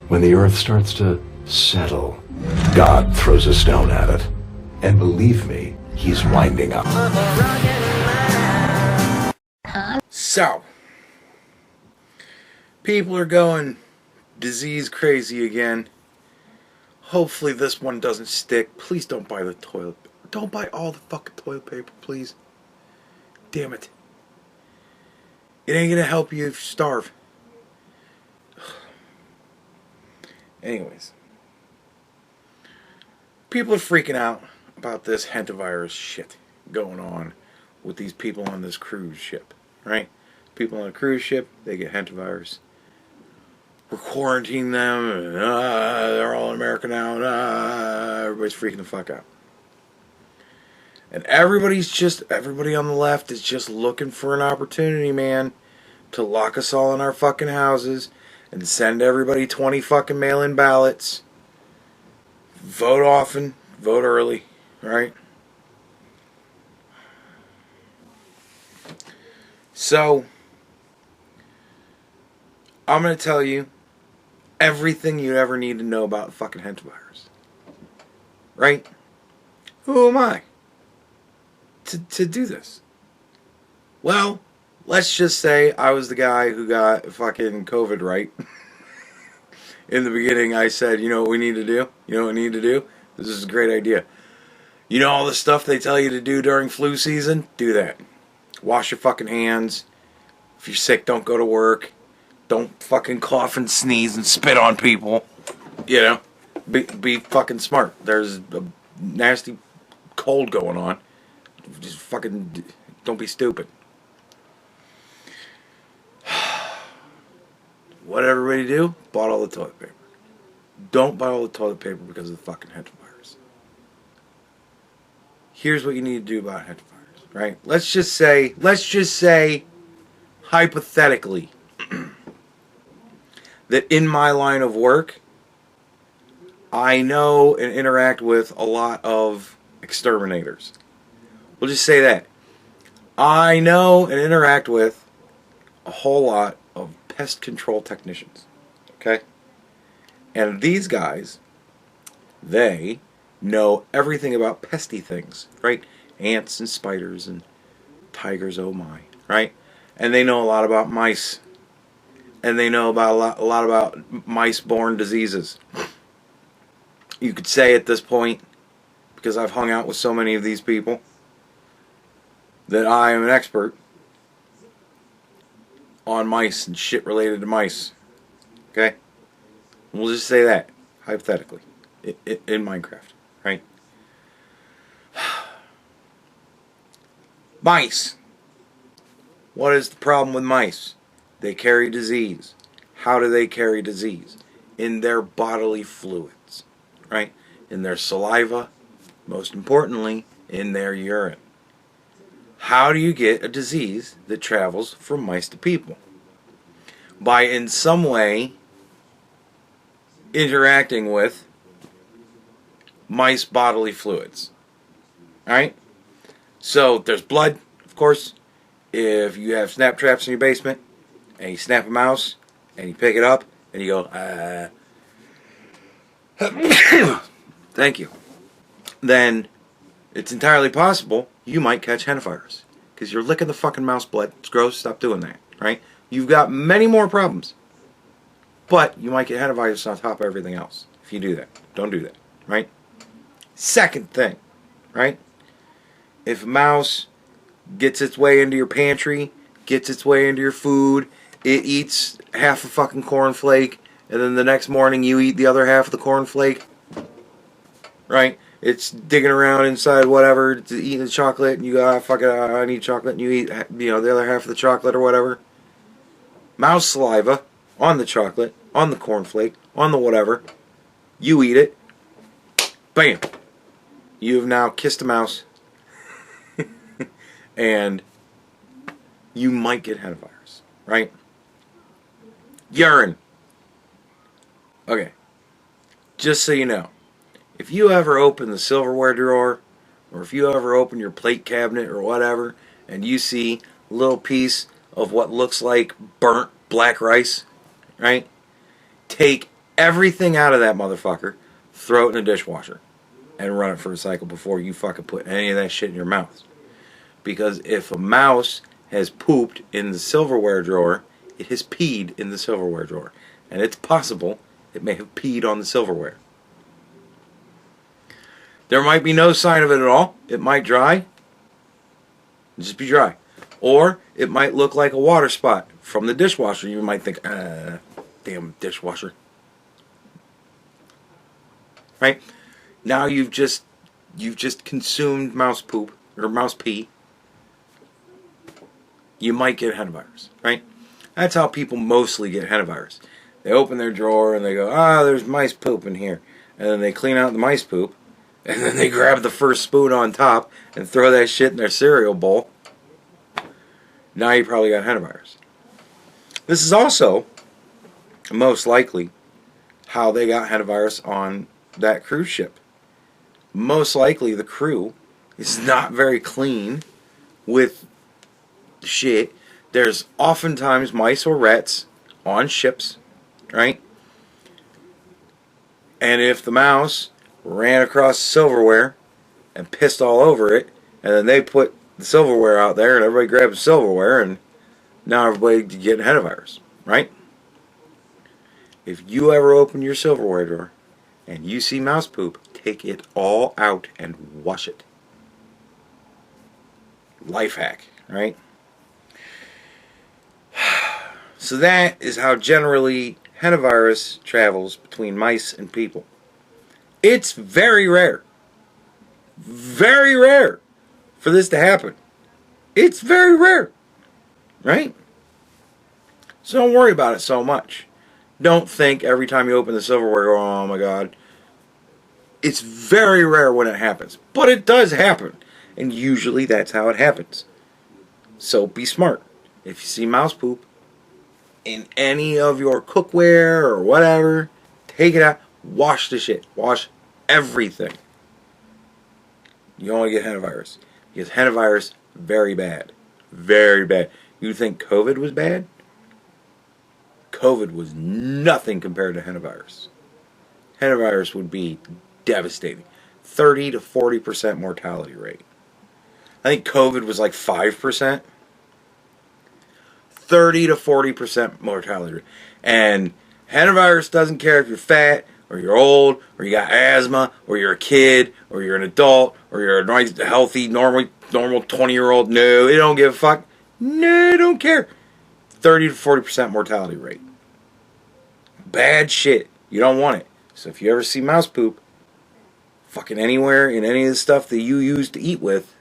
When the earth starts to settle, God throws a stone at it. And believe me, he's winding up. So, people are going disease crazy again. Hopefully this one doesn't stick. Please don't buy the toilet. Don't buy all the fucking toilet paper, please. Damn it. It ain't gonna help you if you starve. Anyways. People are freaking out about this Hantavirus shit going on with these people on this cruise ship, right? People on a cruise ship, they get Hantavirus. We're quarantining them, and they're all in America now, and everybody's freaking the fuck out. And everybody on the left is just looking for an opportunity, man, to lock us all in our fucking houses and send everybody 20 fucking mail-in ballots. Vote often, vote early, right? So, I'm going to tell you everything you ever need to know about fucking Hantavirus. Right? Who am I to do this? Well, let's just say I was the guy who got fucking COVID right. In the beginning, I said, you know what we need to do? You know what we need to do? This is a great idea. You know all the stuff they tell you to do during flu season? Do that. Wash your fucking hands. If you're sick, don't go to work. Don't fucking cough and sneeze and spit on people. You know? Be fucking smart. There's a nasty cold going on. Just fucking don't be stupid. What did everybody do? Bought all the toilet paper. Don't buy all the toilet paper because of the fucking Hantavirus. Here's what you need to do about Hantavirus, right? Let's just say, hypothetically, that in my line of work, I know and interact with a lot of exterminators. We'll just say that. I know and interact with a whole lot of pest control technicians. Okay? And these guys, they know everything about pesty things, right? Ants and spiders and tigers, oh my, right? And they know a lot about mice. And they know about a lot about mice-borne diseases. You could say at this point, because I've hung out with so many of these people, that I am an expert on mice and shit related to mice. Okay? We'll just say that, hypothetically, in Minecraft, right? Mice. What is the problem with mice? They carry disease. How do they carry disease? In their bodily fluids, right? In their saliva, most importantly, in their urine. How do you get a disease that travels from mice to people? By in some way interacting with mice bodily fluids. Alright? So there's blood, of course. If you have snap traps in your basement and you snap a mouse and you pick it up and you go, thank you, then it's entirely possible you might catch Hantavirus. Because you're licking the fucking mouse blood. It's gross. Stop doing that. Right? You've got many more problems. But you might get Hantavirus on top of everything else if you do that. Don't do that. Right? Second thing. Right? If a mouse gets its way into your pantry, gets its way into your food, it eats half a fucking cornflake, and then the next morning you eat the other half of the cornflake. Right? It's digging around inside whatever to eat the chocolate, and you go, fuck it, I need chocolate, and you eat, the other half of the chocolate or whatever. Mouse saliva on the chocolate, on the cornflake, on the whatever. You eat it. Bam. You have now kissed a mouse. And you might get Hantavirus, right? Urine. Okay. Just so you know, if you ever open the silverware drawer, or if you ever open your plate cabinet or whatever, and you see a little piece of what looks like burnt black rice, right? Take everything out of that motherfucker, throw it in the dishwasher, and run it for a cycle before you fucking put any of that shit in your mouth. Because if a mouse has pooped in the silverware drawer, it has peed in the silverware drawer. And it's possible it may have peed on the silverware. There might be no sign of it at all. It might dry. Just be dry. Or it might look like a water spot from the dishwasher. You might think, damn dishwasher. Right? Now you've just consumed mouse poop or mouse pee. You might get hantavirus, right? That's how people mostly get hantavirus. They open their drawer and they go, there's mice poop in here. And then they clean out the mice poop. And then they grab the first spoon on top and throw that shit in their cereal bowl. Now you probably got hantavirus. This is also, most likely, how they got hantavirus on that cruise ship. Most likely the crew is not very clean with shit. There's oftentimes mice or rats on ships, right? And if the mouse ran across silverware and pissed all over it, and then they put the silverware out there and everybody grabs silverware, and now everybody getting hantavirus, right? If you ever open your silverware drawer and you see mouse poop, take it all out and wash it. Life hack, right? So that is how generally hantavirus travels between mice and people. It's very rare for this to happen. It's very rare, right? So don't worry about it so much. Don't think every time you open the silverware, oh my God. It's very rare when it happens, but it does happen, and usually that's how it happens. So be smart. If you see mouse poop in any of your cookware or whatever, take it out, wash the shit, wash everything. You don't want to get hantavirus, because hantavirus, very bad, very bad. You think COVID was bad? COVID was nothing compared to hantavirus. Hantavirus would be devastating. 30 to 40% mortality rate. I think COVID was like 5%. 30 to 40% mortality rate. And hantavirus doesn't care if you're fat, or you're old, or you got asthma, or you're a kid, or you're an adult, or you're a nice, healthy, normal 20-year-old. No, it don't give a fuck. No, it don't care. 30 to 40% mortality rate. Bad shit. You don't want it. So if you ever see mouse poop, fucking anywhere in any of the stuff that you use to eat with,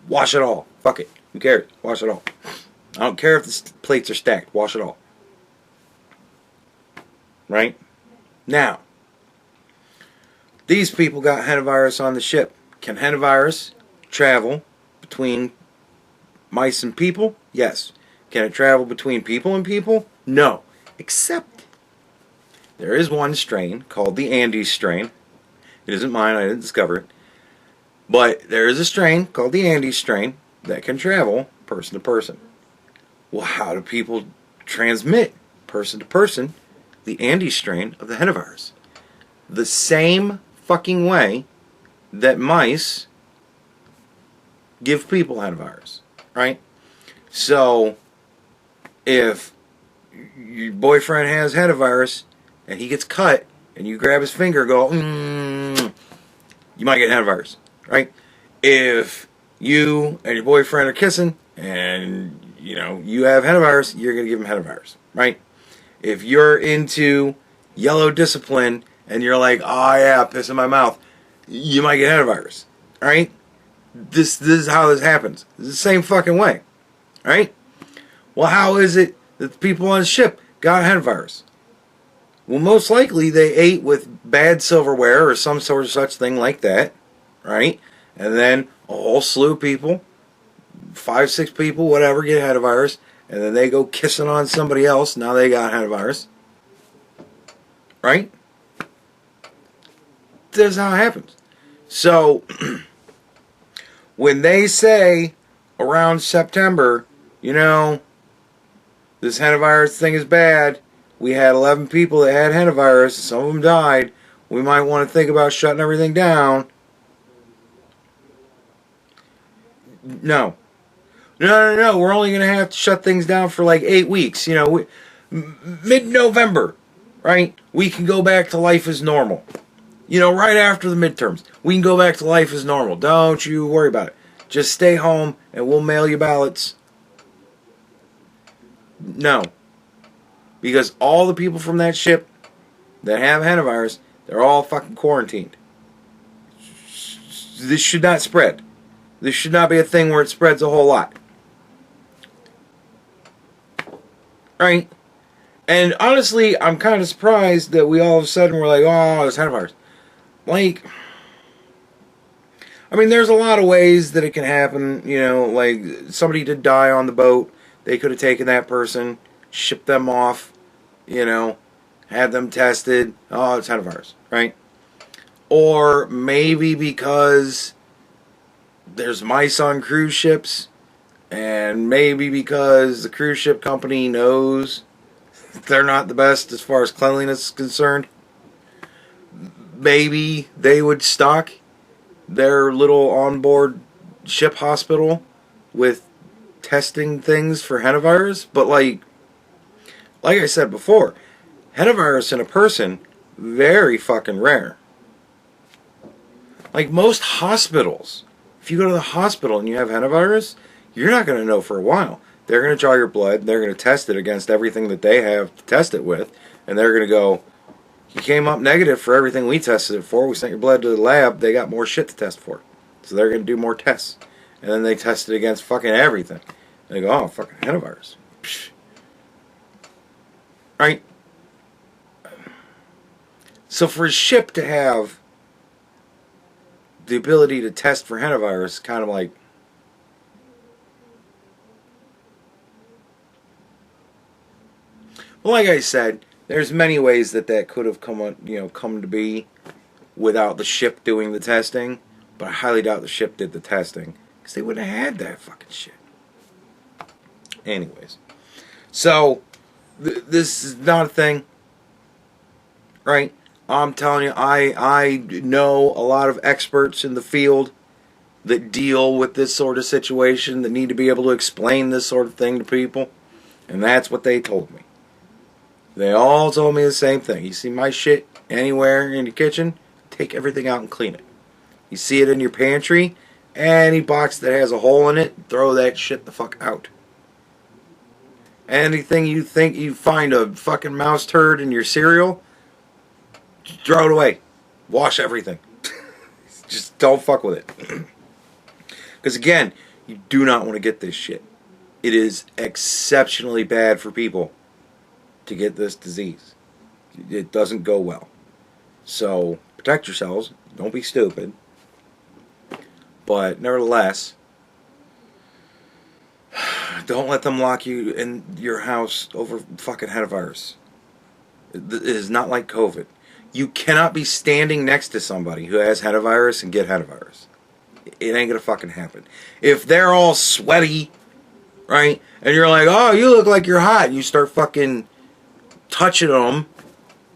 wash it all. Fuck it. Who cares? Wash it all. I don't care if the plates are stacked. Wash it all. Right? Now, these people got hantavirus on the ship. Can hantavirus travel between mice and people? Yes. Can it travel between people and people? No. Except there is one strain called the Andes strain. It isn't mine. I didn't discover it. But there is a strain called the Andes strain that can travel person to person. Well, how do people transmit person to person the Andes strain of the hantavirus? The same fucking way that mice give people hantavirus, right? So, if your boyfriend has hantavirus and he gets cut and you grab his finger and go, you might get hantavirus, right? If you and your boyfriend are kissing and you have hantavirus, you're going to give him hantavirus, right? If you're into yellow discipline and you're like, oh yeah, piss in my mouth, you might get hantavirus, right? This is how this happens. It's the same fucking way, right? Well, how is it that the people on the ship got hantavirus? Well, most likely they ate with bad silverware or some sort of such thing like that, right? And then a whole slew of people, 5, 6 people, whatever, get hantavirus, and then they go kissing on somebody else. Now they got hantavirus, right? That's how it happens. So when they say around September, this hantavirus thing is bad, we had 11 people that had hantavirus, some of them died, we might want to think about shutting everything down. No. No. We're only going to have to shut things down for like 8 weeks. Mid-November, right? We can go back to life as normal. Right after the midterms. We can go back to life as normal. Don't you worry about it. Just stay home and we'll mail you ballots. No. Because all the people from that ship that have hantavirus, they're all fucking quarantined. This should not spread. This should not be a thing where it spreads a whole lot. Right? And honestly, I'm kind of surprised that we all of a sudden were like, oh, it's hantavirus. Like, I mean, there's a lot of ways that it can happen. Like somebody did die on the boat. They could have taken that person, shipped them off, had them tested. Oh, it's hantavirus, right? Or maybe because there's mice on cruise ships, and maybe because the cruise ship company knows they're not the best as far as cleanliness is concerned. Maybe they would stock their little onboard ship hospital with testing things for hantavirus. But like I said before, hantavirus in a person, very fucking rare. Like most hospitals, if you go to the hospital and you have hantavirus, you're not going to know for a while. They're going to draw your blood, they're going to test it against everything that they have to test it with, and they're going to go, you came up negative for everything we tested it for. We sent your blood to the lab. They got more shit to test for. So they're going to do more tests. And then they test it against fucking everything. And they go, oh, fucking hantavirus. Psh. Right? So for a ship to have the ability to test for hantavirus, kind of like, well, like I said, there's many ways that could have come to be without the ship doing the testing, but I highly doubt the ship did the testing because they wouldn't have had that fucking shit. Anyways, so this is not a thing, right? I'm telling you, I know a lot of experts in the field that deal with this sort of situation, that need to be able to explain this sort of thing to people, and that's what they told me. They all told me the same thing. You see my shit anywhere in your kitchen, take everything out and clean it. You see it in your pantry, any box that has a hole in it, throw that shit the fuck out. Anything you think you find a fucking mouse turd in your cereal, throw it away. Wash everything. Just don't fuck with it. Because again, you do not want to get this shit. It is exceptionally bad for people to get this disease. It doesn't go well. So protect yourselves. Don't be stupid. But nevertheless, don't let them lock you in your house over fucking hantavirus. It is not like COVID. You cannot be standing next to somebody who has hantavirus and get hantavirus. It ain't gonna fucking happen. If they're all sweaty, right, and you're like, oh, you look like you're hot, and you start fucking touching them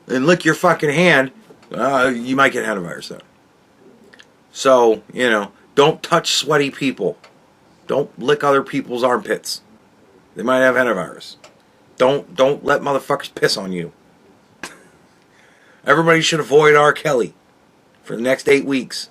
and lick your fucking hand, you might get hantavirus then. So, don't touch sweaty people. Don't lick other people's armpits. They might have hantavirus. Don't let motherfuckers piss on you. Everybody should avoid R. Kelly for the next 8 weeks.